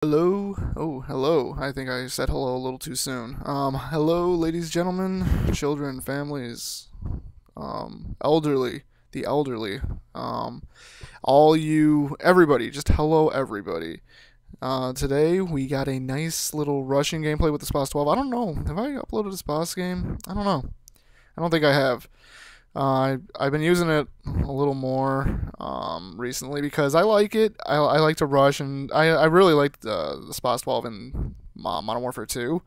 Hello. Oh, hello. I think I said hello a little too soon. Hello, ladies, gentlemen, children, families, elderly, the elderly, um, all you, everybody, just hello, everybody. Today we got a nice little Russian gameplay with the SPAS 12. I don't know. Have I uploaded a SPAS game? I don't know. I don't think I have. I've been using it a little more recently because I like it. I like to rush, and I really like the SPAS 12 in Modern Warfare 2.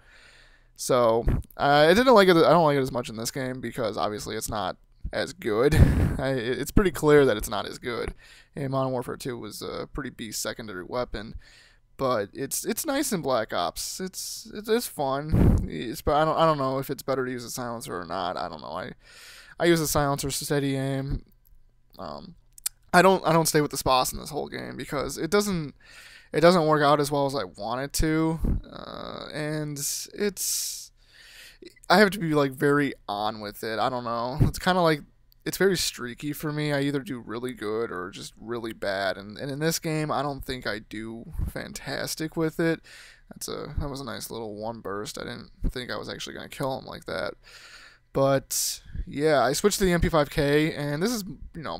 So I didn't like it. I don't like it as much in this game because obviously it's not as good. It's pretty clear that it's not as good. And Modern Warfare 2 was a pretty beast secondary weapon, but it's nice in Black Ops. It's fun. But I don't know if it's better to use a silencer or not. I don't know. I use a silencer steady aim. Um, I don't stay with the SPAS in this whole game because it doesn't work out as well as I want it to, and I have to be like very on with it. I don't know. It's kind of like it's very streaky for me. I either do really good or just really bad, and in this game I don't think I do fantastic with it. That was a nice little one burst. I didn't think I was actually gonna kill him like that. But yeah, I switched to the MP5K, and this is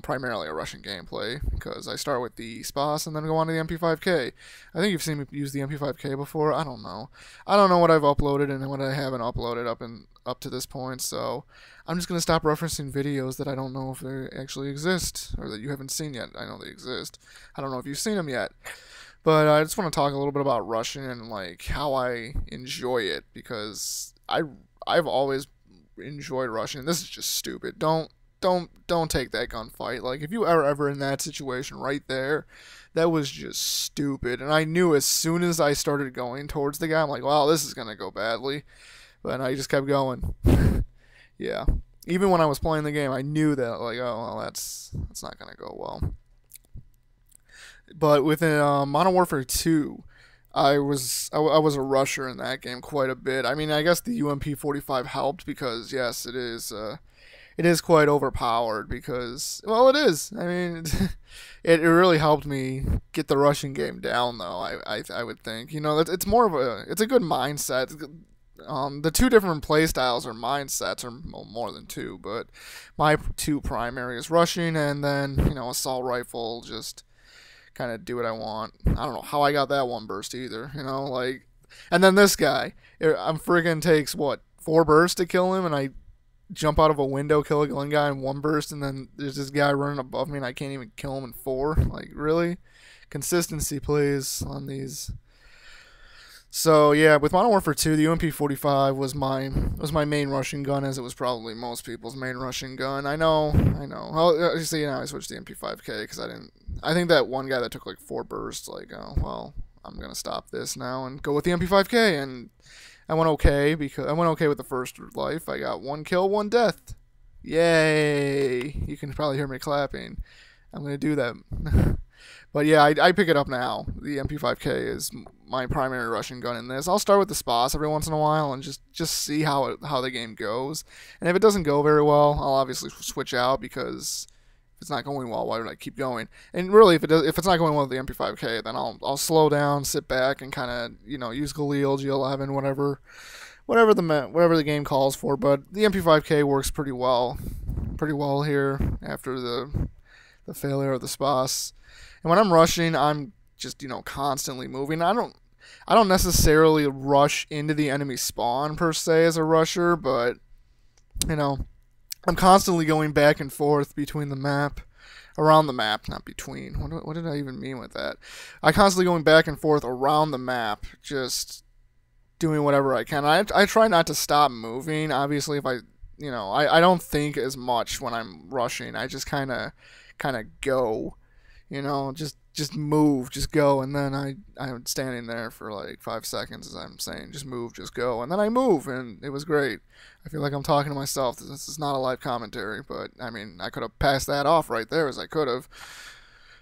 primarily a Russian gameplay because I start with the SPAS and then go on to the MP5K. I think you've seen me use the MP5K before. I don't know. I don't know what I've uploaded and what I haven't uploaded up to this point. So I'm just gonna stop referencing videos that I don't know if they actually exist or that you haven't seen yet. I know they exist. I don't know if you've seen them yet. But I just want to talk a little bit about Russian and like how I enjoy it because I've always enjoyed rushing. This is just stupid. Don't take that gunfight. Like if you are ever in that situation right there, that was just stupid. And I knew as soon as I started going towards the guy, I'm like, wow, this is gonna go badly. But I just kept going. Yeah. Even when I was playing the game, I knew that like, oh well, that's not gonna go well. But within Modern Warfare 2, I was a rusher in that game quite a bit. I mean, I guess the UMP 45 helped because yes, it is quite overpowered because well, it is. I mean, it really helped me get the rushing game down though. I would think it's more of it's a good mindset. The two different play styles or mindsets, or more than two, but my two primary is rushing and then assault rifle, just kind of do what I want. I don't know how I got that one burst either, like. And then this guy, I'm friggin' takes what 4 bursts to kill him, and I jump out of a window, kill a gun guy in 1 burst, and then there's this guy running above me, and I can't even kill him in 4. Like really, consistency please on these. So yeah, with Modern Warfare 2, the UMP 45 was my main rushing gun, as it was probably most people's main rushing gun. I know. Well, you see, now I switched to the MP5K because I didn't. I think that one guy that took like 4 bursts, like, oh well, I'm gonna stop this now and go with the MP5K, and I went okay because I went okay with the first life. I got 1 kill, 1 death. Yay! You can probably hear me clapping. I'm gonna do that. But yeah, I pick it up now. The MP5K is my primary rushing gun in this. I'll start with the SPAS every once in a while and just see how the game goes. And if it doesn't go very well, I'll obviously switch out because if it's not going well, why would I keep going? And really, if it's not going well with the MP5K, then I'll slow down, sit back, and kind of use Galil, G11, whatever the game calls for. But the MP5K works pretty well here after the failure of the SPAS. And when I'm rushing, I'm just constantly moving. I don't necessarily rush into the enemy spawn per se as a rusher, but I'm constantly going back and forth between the map, around the map, not between. What did I even mean with that? I constantly going back and forth around the map, just doing whatever I can. I try not to stop moving. Obviously, if I don't think as much when I'm rushing. I just kind of go. Just move, just go, and then I'm standing there for like 5 seconds as I'm saying, just move, just go, and then I move, and it was great. I feel like I'm talking to myself. This is not a live commentary, but I mean, I could have passed that off right there as I could have.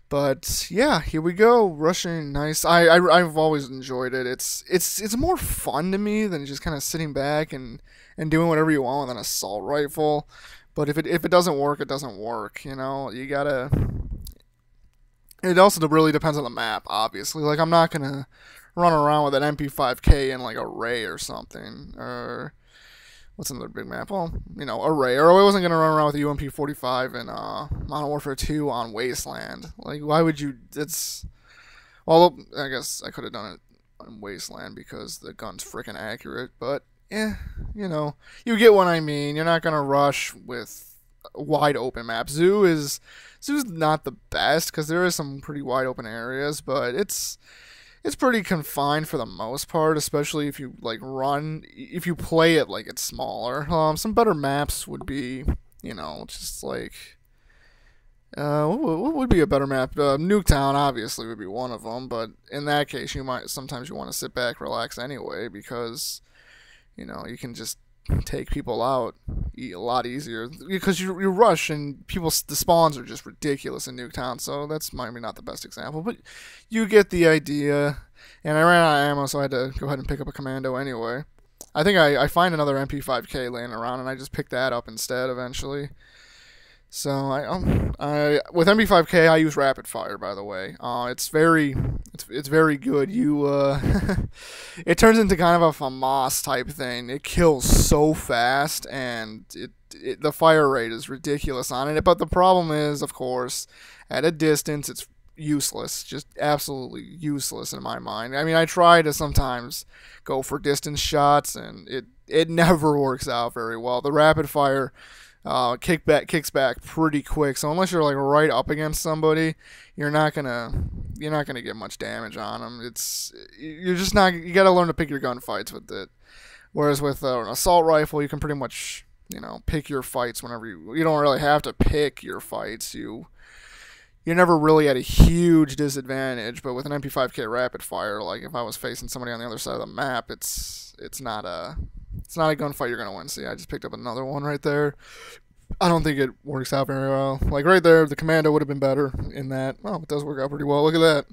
But yeah, here we go, rushing, nice. I've always enjoyed it. It's more fun to me than just kind of sitting back and doing whatever you want with an assault rifle. But if it doesn't work, it doesn't work. You gotta. It also really depends on the map, obviously. Like, I'm not gonna run around with an MP5K in like Array or something, or what's another big map? Well, Array. Or I wasn't gonna run around with a UMP45 in Modern Warfare 2 on Wasteland. Like, why would you? It's well, I guess I could have done it on Wasteland because the gun's freaking accurate. But yeah, you get what I mean. You're not gonna rush with wide open maps. Zoo's not the best because there is some pretty wide open areas, but it's pretty confined for the most part, especially if you if you play it like it's smaller. Some better maps would be, just like, what would be a better map? Nuketown obviously would be one of them, but in that case, sometimes you want to sit back, relax anyway, because, you can just take people out a lot easier because you rush and the spawns are just ridiculous in Nuketown, so that's maybe not the best example, but you get the idea. And I ran out of ammo, so I had to go ahead and pick up a commando anyway. I think I find another MP5K laying around, and I just picked that up instead eventually. So I with MP5K I use rapid fire, by the way. It's very good. It turns into kind of a FAMAS type thing. It kills so fast, and the fire rate is ridiculous on it. But the problem is, of course, at a distance it's useless, just absolutely useless in my mind. I mean, I try to sometimes go for distance shots, and it never works out very well. The rapid fire kicks back pretty quick. So unless you're like right up against somebody, you're not gonna get much damage on them. You're just not. You got to learn to pick your gunfights with it. Whereas with an assault rifle, you can pretty much pick your fights whenever you don't really have to pick your fights. You're never really at a huge disadvantage, but with an MP5K rapid fire, like if I was facing somebody on the other side of the map, it's not a gunfight you're gonna win. See, I just picked up another one right there. I don't think it works out very well. Like right there, the commando would have been better in that. Oh, it does work out pretty well. Look at that.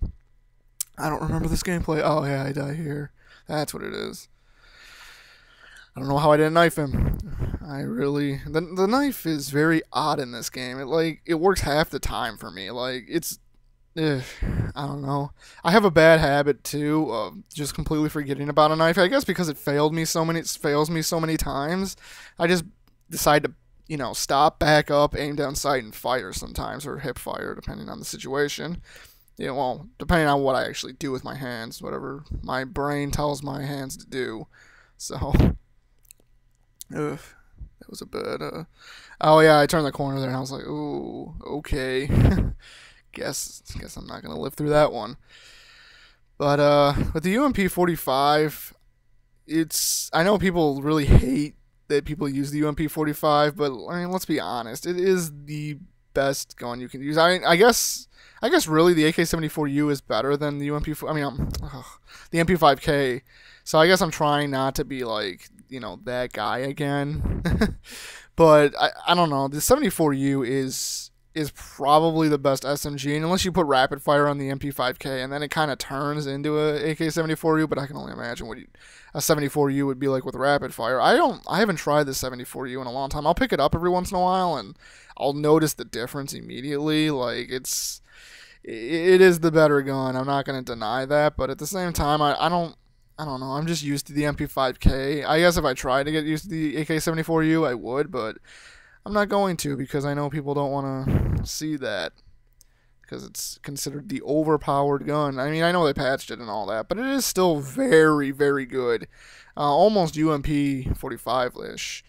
I don't remember this gameplay. Oh yeah, I die here. That's what it is. I don't know how I didn't knife him. The knife is very odd in this game. It works half the time for me. I don't know. I have a bad habit too of just completely forgetting about a knife. I guess because it fails me so many times. I just decide to stop, back up, aim down sight, and fire sometimes, or hip fire depending on the situation. Depending on what I actually do with my hands, whatever my brain tells my hands to do. So. Ugh, that was a bad. Oh yeah, I turned the corner there and I was like, ooh, okay. guess I'm not gonna live through that one. But with the UMP45, I know people really hate that people use the UMP45, but I mean, let's be honest, it is the best gun you can use. I guess really the AK-74U is better than the the MP5K. So I guess I'm trying not to be like, that guy again. But I don't know. The 74U is probably the best SMG, and unless you put rapid fire on the MP5K, and then it kind of turns into a AK-74U. But I can only imagine what a 74U would be like with rapid fire. I haven't tried the 74U in a long time. I'll pick it up every once in a while, and I'll notice the difference immediately. Like it is the better gun. I'm not gonna deny that, but at the same time, I don't know. I'm just used to the MP5K. I guess if I tried to get used to the AK-74U, I would, but I'm not going to because I know people don't want to see that because it's considered the overpowered gun. I mean, I know they patched it and all that, but it is still very, very good. Almost UMP45-ish.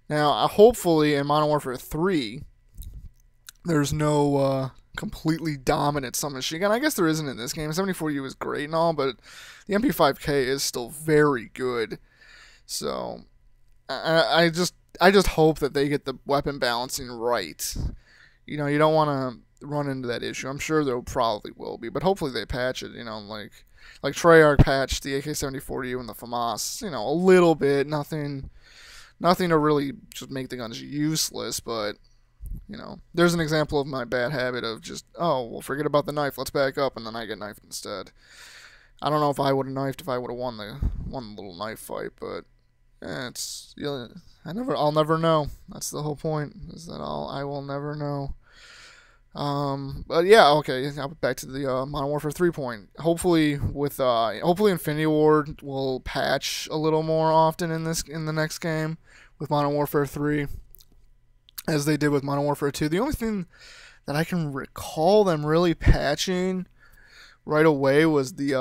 Now, hopefully in Modern Warfare 3, there's no completely dominant submachine gun. I guess there isn't in this game. 74U is great and all, but the MP5K is still very good. So I just hope that they get the weapon balancing right. You don't want to run into that issue. I'm sure there probably will be, but hopefully they patch it. Like Treyarch patched the AK-74U and the FAMAS. A little bit, nothing to really just make the guns useless, but. There's an example of my bad habit of just, forget about the knife, let's back up, and then I get knifed instead. I don't know if I would have knifed if I would have won the little knife fight, but I'll never know. That's the whole point, is that I will never know. But yeah, okay. Now back to the Modern Warfare 3 point. Hopefully, hopefully Infinity Ward will patch a little more often in the next game with Modern Warfare 3, as they did with Modern Warfare 2. The only thing that I can recall them really patching right away was the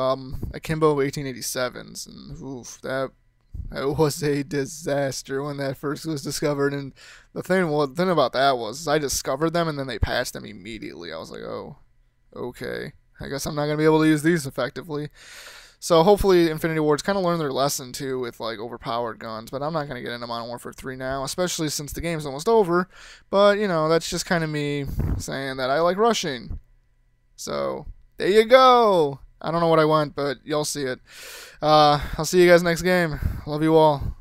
Akimbo 1887s, and oof, that was a disaster when that first was discovered. And the thing about that was I discovered them and then they patched them immediately. I was like, oh, okay. I guess I'm not gonna be able to use these effectively. So hopefully Infinity Ward's kind of learned their lesson too with like overpowered guns. But I'm not gonna get into Modern Warfare 3 now, especially since the game's almost over. But that's just kind of me saying that I like rushing. So there you go. I don't know what I want, but y'all see it. I'll see you guys next game. Love you all.